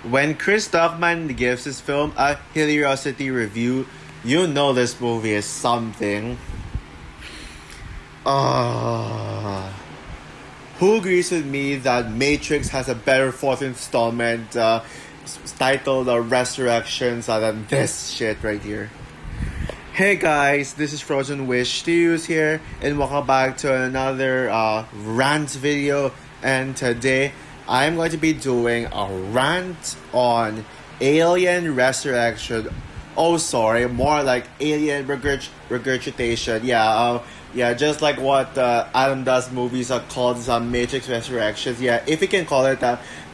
When Chris Duckman gives his film a hilariosity review, you know this movie is something. Who agrees with me that Matrix has a better fourth installment titled Resurrections than this shit right here? Hey guys, this is Frozen Wish Studios here, and welcome back to another rant video. And today I'm going to be doing a rant on Alien Resurrection. Oh, sorry, more like Alien Regurgitation. Yeah, just like what Adam does movies are called Matrix Resurrections. Yeah, if you can call it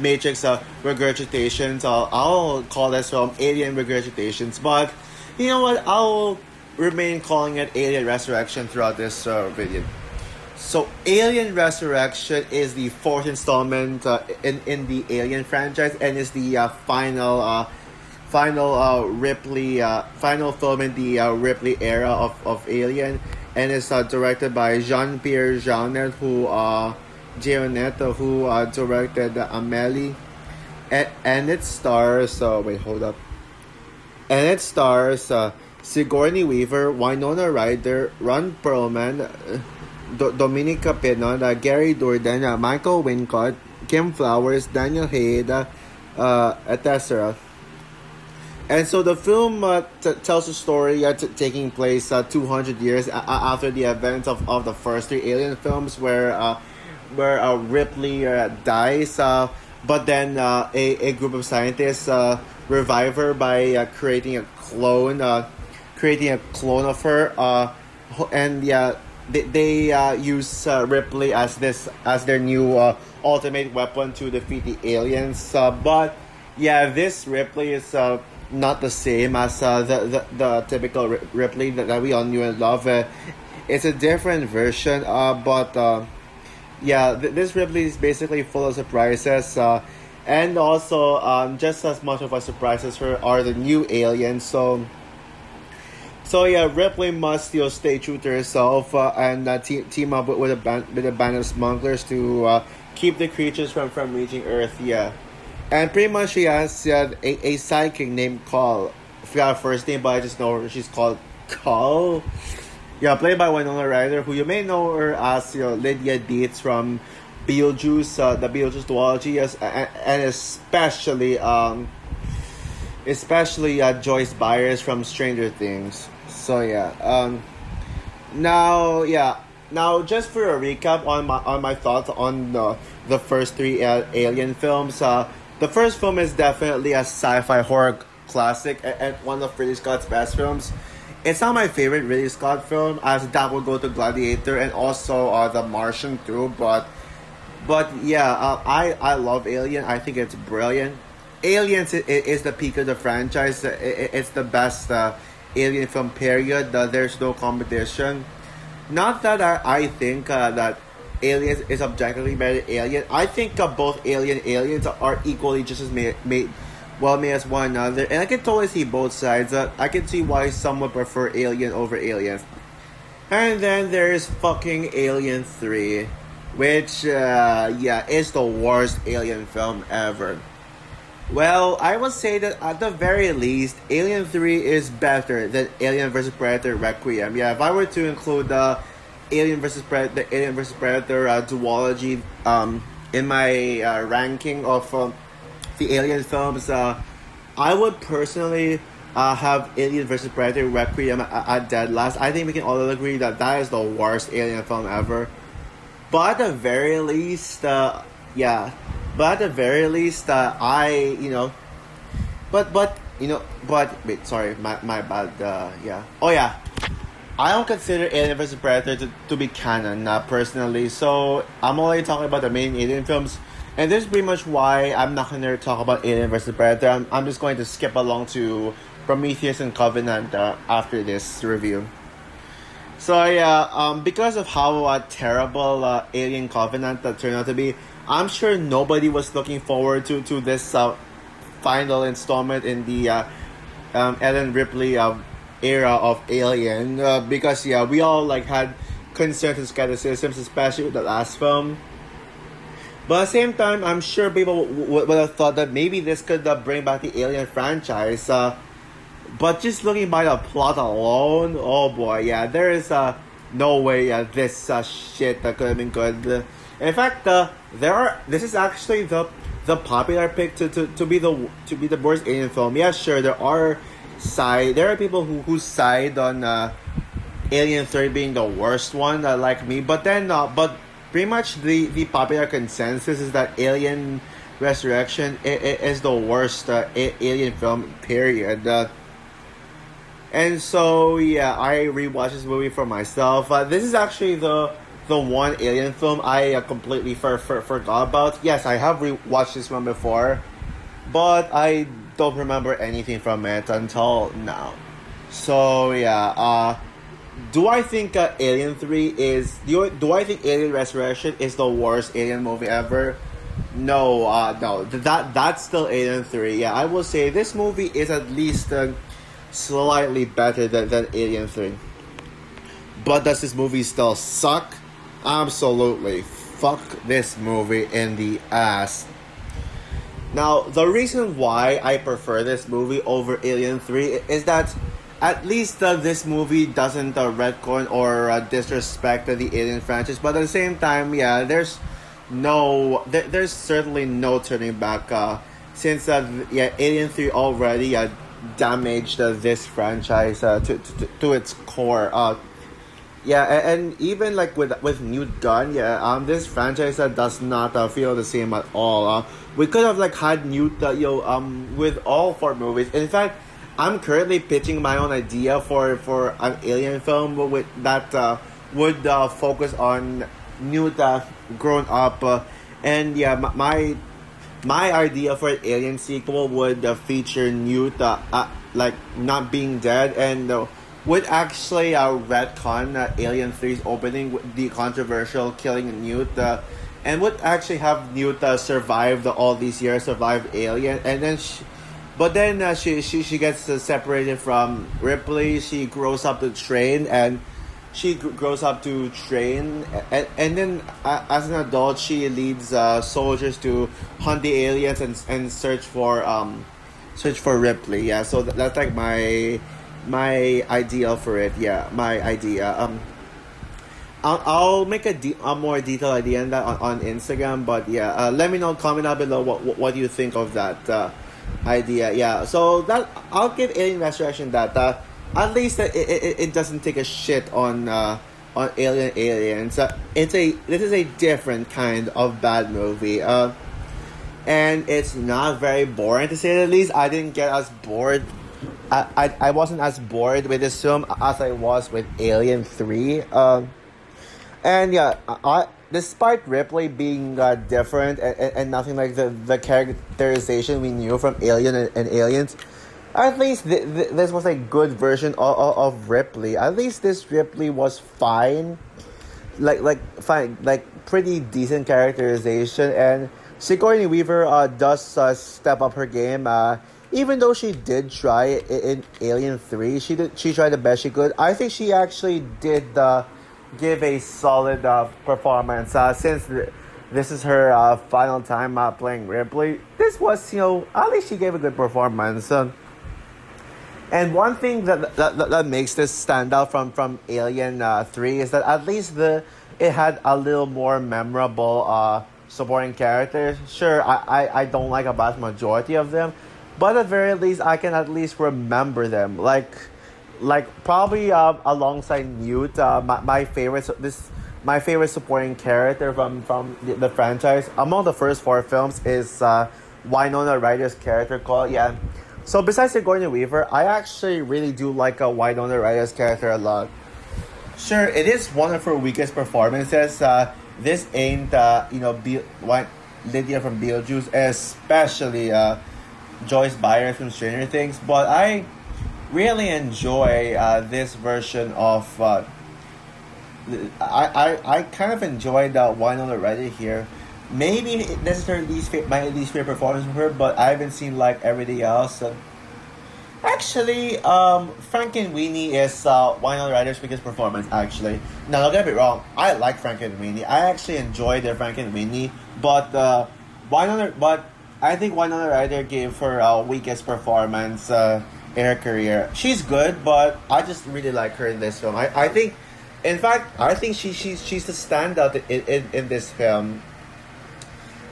Matrix Regurgitations, I'll call this film Alien Regurgitations. But you know what? I'll remain calling it Alien Resurrection throughout this video. So, Alien Resurrection is the fourth installment in the Alien franchise, and is the final film in the Ripley era of Alien, and it's directed by Jean-Pierre Jeunet, who directed Amélie, and it stars and it stars Sigourney Weaver, Winona Ryder, Ron Perlman, Dominica Pena, Gary Dourdan, Michael Wincott, Kim Flowers, Daniel Haid, etc. And so the film tells a story taking place 200 years after the events of the first three Alien films, where Ripley dies, but then a group of scientists revive her by creating a clone of her, and they use Ripley as their new ultimate weapon to defeat the aliens. But yeah, this Ripley is not the same as the typical Ripley that we all knew and love. It's a different version, but this Ripley is basically full of surprises, and also just as much of a surprise as her are the new aliens. So yeah, Ripley must stay true to herself and team up with a band of smugglers to keep the creatures from reaching Earth. Yeah. And pretty much she has a sidekick named Call. I forgot her first name, but I just know she's called Call. Yeah, played by Winona Ryder, who you may know her as Lydia Dietz from Beetlejuice, the Beetlejuice duology, and especially Joyce Byers from Stranger Things. So now just for a recap on my thoughts on the first three Alien films. The first film is definitely a sci-fi horror classic and one of Ridley Scott's best films. It's not my favorite Ridley Scott film, as that would go to Gladiator and also The Martian too. But I love Alien. I think it's brilliant. Aliens is the peak of the franchise. It's the best Alien film period. There's no competition. Not that I think that Aliens is objectively better than Alien. I think both Aliens are equally just as made as one another, and I can totally see both sides. I can see why some would prefer Alien over Aliens. And then there's fucking Alien 3, which is the worst Alien film ever. Well, I would say that at the very least, Alien 3 is better than Alien vs. Predator Requiem. Yeah, if I were to include the Alien vs. Predator duology in my ranking of the Alien films, I would personally have Alien vs. Predator Requiem at dead last. I think we can all agree that is the worst Alien film ever. But at the very least, wait, sorry, my bad, I don't consider Alien vs. Predator to be canon, personally, so I'm only talking about the main Alien films, and this is pretty much why I'm not going to talk about Alien vs. Predator. I'm just going to skip along to Prometheus and Covenant after this review. So because of how terrible Alien Covenant turned out to be, I'm sure nobody was looking forward to this final installment in the Ellen Ripley era of Alien, because we all had concerns and skepticisms, especially with the last film. But at the same time, I'm sure people would have thought that maybe this could bring back the Alien franchise. But just looking by the plot alone, oh boy, yeah, there is no way this shit that could have been good. In fact, this is actually the popular pick to be the worst alien film. Yeah, sure, there are people who side on Alien 3 being the worst one, like me. But then, but pretty much the popular consensus is that Alien Resurrection is the worst Alien film. Period. And so yeah, I rewatched this movie for myself. This is actually the one Alien film I completely forgot about. Yes, I have rewatched this one before, but I don't remember anything from it until now. So yeah, do I think Alien 3 is... Do I think Alien Resurrection is the worst Alien movie ever? No, no. That's still Alien 3. Yeah, I will say this movie is at least slightly better than Alien 3. But does this movie still suck? Absolutely. Fuck this movie in the ass. Now, the reason why I prefer this movie over Alien 3 is that at least this movie doesn't retcon or disrespect the Alien franchise, but at the same time, yeah, there's certainly no turning back since Alien 3 already damaged this franchise to its core. And even like with Newt Gunn, this franchise does not feel the same at all. We could have like had Newt, with all 4 movies. In fact, I'm currently pitching my own idea for an Alien film with that would focus on Newt grown up, and yeah, my idea for an Alien sequel would feature Newt like not being dead, and would actually retcon Alien 3's opening with the controversial killing Newt, and would actually have Newt survive all these years, survive Alien, and then she gets separated from Ripley. She grows up to train, and and then as an adult, she leads soldiers to hunt the aliens and search for Ripley. Yeah, so that's like my idea for it. Yeah, my idea. I'll make a more detailed idea on that on Instagram. But yeah, let me know, comment down below what you think of that idea. Yeah, so that I'll give Alien Resurrection that at least it doesn't take a shit on Aliens. This is a different kind of bad movie, and it's not very boring, to say the least. I didn't get as bored. I wasn't as bored with this film as I was with Alien 3. And yeah, despite Ripley being different and nothing like the characterization we knew from Alien and Aliens, at least this was a good version of Ripley. At least this Ripley was fine, like pretty decent characterization. And Sigourney Weaver does step up her game. Even though she did try in Alien 3, she tried the best she could. I think she actually did give a solid performance. Since this is her final time playing Ripley, this was, at least she gave a good performance. And one thing that makes this stand out from Alien 3 is that at least it had a little more memorable supporting characters. Sure, I don't like a vast majority of them, but at the very least, I can at least remember them. Like probably alongside Newt, my favorite supporting character from the franchise among the first 4 films is Winona Ryder's character called. Yeah. So besides Sigourney Weaver, I actually really do like Winona Ryder's character a lot. Sure, it is one of her weakest performances. This ain't Lydia from Beetlejuice, especially Joyce Byers from Stranger Things, but I really enjoy this version of I kind of enjoyed Winona Ryder here. Maybe this is my least favorite performance of her, but I haven't seen like everything else. Actually, Frankenweenie is Winona Ryder's biggest performance. Actually, now don't get me wrong, I like Frankenweenie. I actually enjoyed the Frankenweenie But but I think Winona Ryder gave her weakest performance in her career. She's good, but I just really like her in this film. I think, in fact, I think she's the standout in this film.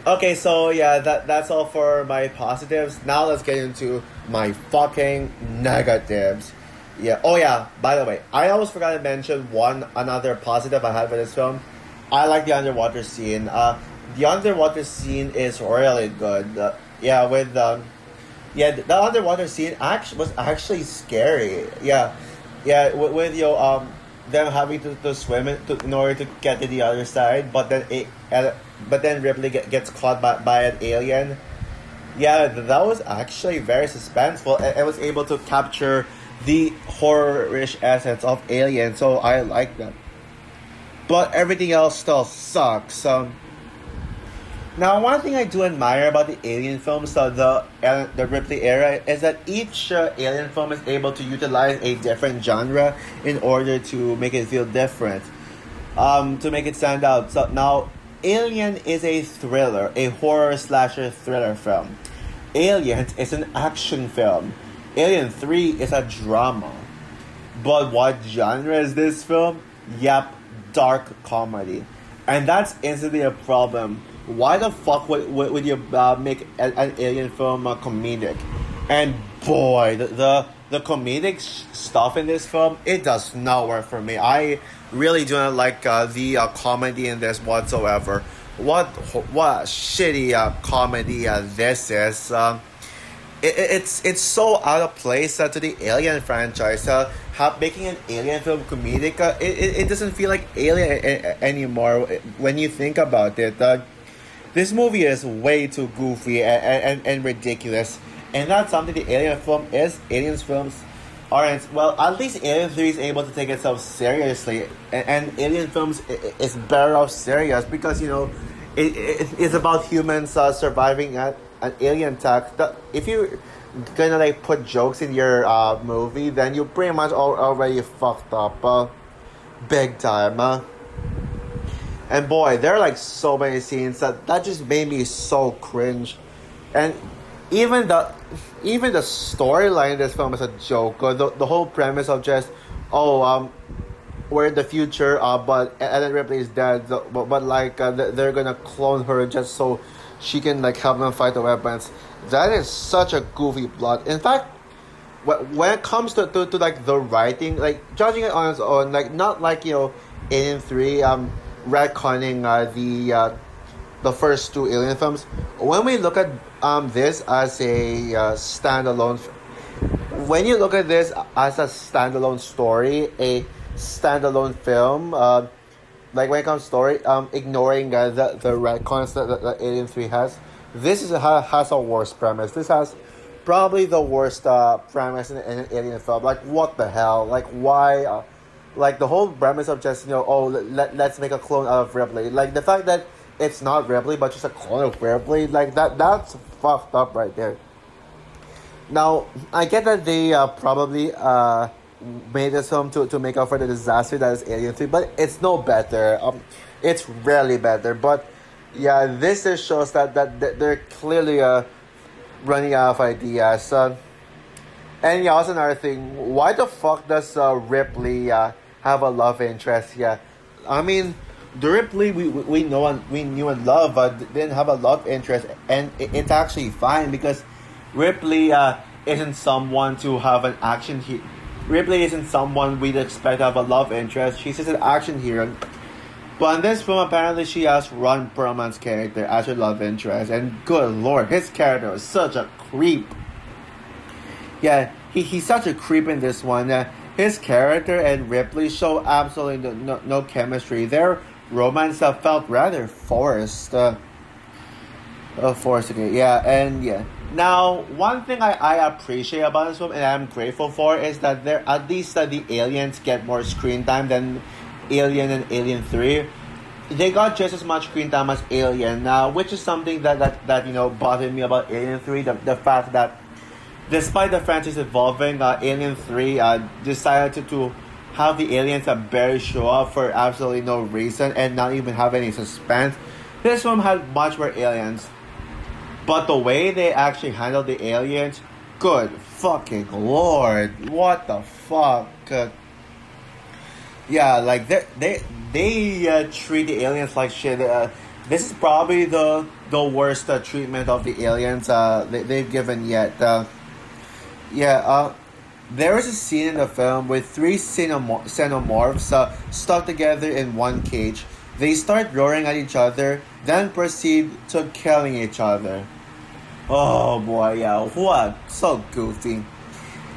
Okay, so yeah, that's all for my positives. Now let's get into my fucking negatives. Yeah. Oh yeah. By the way, I almost forgot to mention another positive I had for this film. I like the underwater scene. The underwater scene is really good. Yeah, with yeah, the underwater scene was actually scary. Yeah, yeah, with them having to swim in order to get to the other side, but then Ripley gets caught by an alien. Yeah, that was actually very suspenseful. It was able to capture the horror-ish essence of Alien, so I like that. But everything else still sucks. Now, one thing I do admire about the Alien films, the Ripley era, is that each Alien film is able to utilize a different genre in order to make it feel different, to make it stand out. So now, Alien is a thriller, a horror slasher thriller film. Alien is an action film. Alien 3 is a drama. But what genre is this film? Yep, dark comedy. And that's instantly a problem. Why the fuck would you make an alien film comedic? And boy, the comedic stuff in this film, it does not work for me. I really do not like the comedy in this whatsoever. What a shitty comedy this is. It's so out of place to the Alien franchise. Making an Alien film comedic, it doesn't feel like Alien anymore when you think about it. This movie is way too goofy and ridiculous, and that's something the Alien film is. Aliens films aren't. Well, at least Alien 3 is able to take itself seriously, and Alien films is better off serious because, you know, it's about humans surviving an alien attack. If you gonna like put jokes in your movie, then you pretty much already fucked up big time. And boy, there are like so many scenes that just made me so cringe. And even the storyline in this film is a joke. The whole premise of just, we're in the future, but Ellen Ripley is dead, but like they're gonna clone her just so she can like help them fight the weapons. That is such a goofy plot. In fact, when it comes to like the writing, like judging it on its own, like not like, you know, Alien 3 retconning the first two Alien films. When we look at this as a standalone, when you look at this as a standalone story, a standalone film, like when it comes to story, ignoring the retcons that Alien 3 has, this has a worse premise. This has probably the worst premise in an Alien film. Like, what the hell? Like, why? Like, the whole premise of just, you know, let's make a clone out of Ripley. Like, the fact that it's not Ripley, but just a clone of Ripley, like, that's fucked up right there. Now, I get that they probably made this film to make up for the disaster that is Alien 3, but it's no better. It's rarely better. But yeah, this just shows that they're clearly running out of ideas. And yeah, also another thing, why the fuck does Ripley have a love interest? Yeah, I mean, the Ripley we knew and love, but didn't have a love interest, and it's actually fine because Ripley isn't someone to have an action hero. Ripley isn't someone we'd expect to have a love interest. She's just an action hero. But in this film, apparently she has Ron Perlman's character as her love interest. And good lord, his character is such a creep. Yeah, he's such a creep in this one. His character and Ripley show absolutely no chemistry. Their romance felt rather forced. Forced, okay, yeah, and yeah. Now, one thing I appreciate about this film and I'm grateful for is that at least the aliens get more screen time than Alien and Alien 3. They got just as much screen time as Alien, which is something that you know bothered me about Alien 3. The fact that despite the franchise evolving, Alien 3 decided to have the aliens barely show up for absolutely no reason and not even have any suspense. This film had much more aliens, but the way they actually handled the aliens, good fucking lord, what the fuck? Yeah, like they treat the aliens like shit. This is probably the worst treatment of the aliens they've given yet. There is a scene in the film with three xenomorphs stuck together in one cage. They start roaring at each other, then proceed to killing each other. Oh boy, yeah, what? So goofy.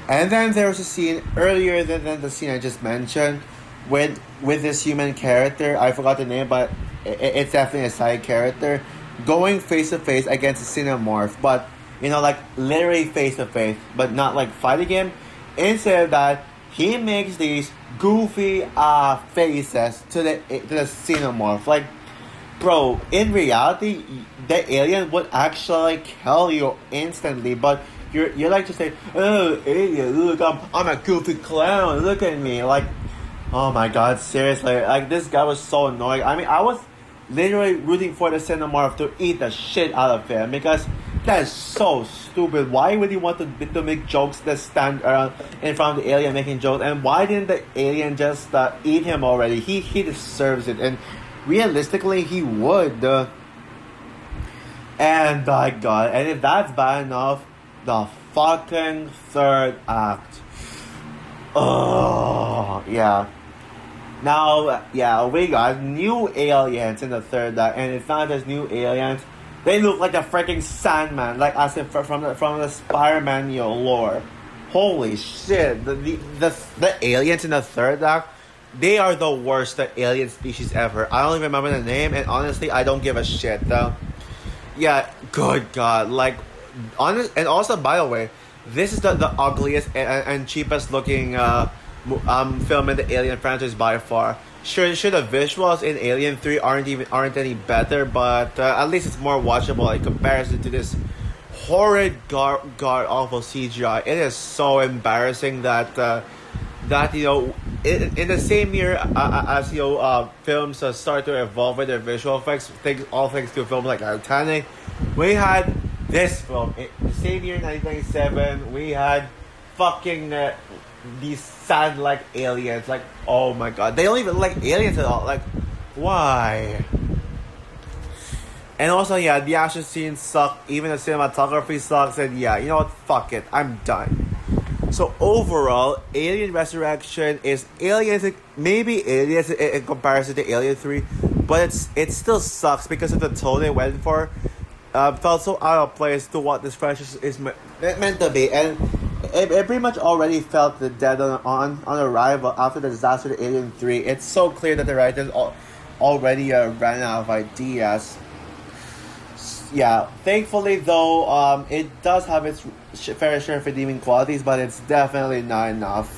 And then there was a scene earlier than the scene I just mentioned with this human character. I forgot the name, but it's definitely a side character going face to face against a xenomorph, but you know, like literally face to face, but not like fighting him. Instead of that, he makes these goofy faces to the xenomorph. Like, bro, in reality, the alien would actually kill you instantly, but you're like to say, oh, alien, look, I'm a goofy clown, look at me. Like, oh my god, seriously, like this guy was so annoying. I mean, I was literally rooting for the xenomorph to eat the shit out of him because that is so stupid. Why would he want to make jokes that stand around in front of the alien making jokes? And why didn't the alien just eat him already? He deserves it, and realistically, he would. And my god, and if that's bad enough, the fucking third act. Oh, yeah. Now, yeah, we got new aliens in the third act, and it's not just new aliens. They look like a freaking Sandman, like as if from the Spider-Man lore. Holy shit! The aliens in the third act, they are the worst alien species ever. I don't even remember the name, and honestly, I don't give a shit. Yeah, good god, like, honest, and also by the way, this is the ugliest and cheapest looking film in the Alien franchise by far. Sure, the visuals in Alien 3 aren't any better, but at least it's more watchable in comparison to this horrid god awful CGI. It is so embarrassing that you know, in the same year as you know, films start to evolve with their visual effects, all thanks to films like Titanic, we had this film. In the same year, 1997, we had fucking these sand-like aliens. Like, oh my god, they don't even look like aliens at all. Like, why? And also, yeah, the action scenes suck. Even the cinematography sucks. And yeah, you know what? Fuck it. I'm done. So overall, Alien Resurrection is aliens. Maybe aliens in comparison to Alien 3, but it still sucks because of the tone they went for. Felt so out of place to what this franchise is meant to be, and it pretty much already felt the dead on arrival after the disaster of Alien 3. It's so clear that the writers already ran out of ideas. Yeah, thankfully though, it does have its fair share of redeeming qualities, but it's definitely not enough.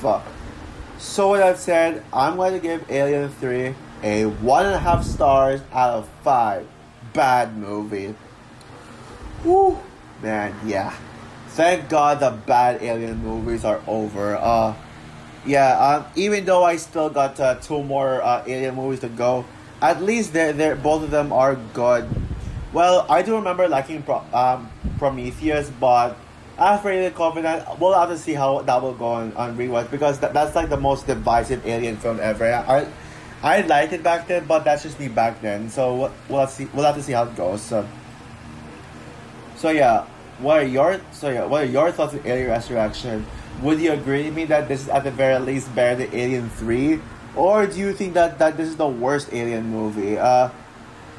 So with that said, I'm going to give Alien 3 a 1.5 stars out of 5. Bad movie. Woo, man, yeah. Thank God the bad alien movies are over. Even though I still got 2 more alien movies to go, at least they're both of them are good. Well, I do remember liking Prometheus, but I'm fairly confident we'll have to see how that will go on rewatch, because that's like the most divisive alien film ever. I liked it back then, but that's just me back then. So we'll have to see how it goes. So yeah, what are your thoughts on Alien Resurrection? Would you agree with me that this is at the very least better than Alien 3? Or do you think that this is the worst Alien movie?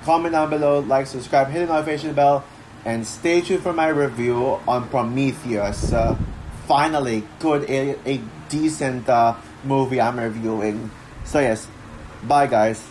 Comment down below, like, subscribe, hit the notification bell, and stay tuned for my review on Prometheus. Finally, good alien, a decent movie I'm reviewing. So yes, bye guys.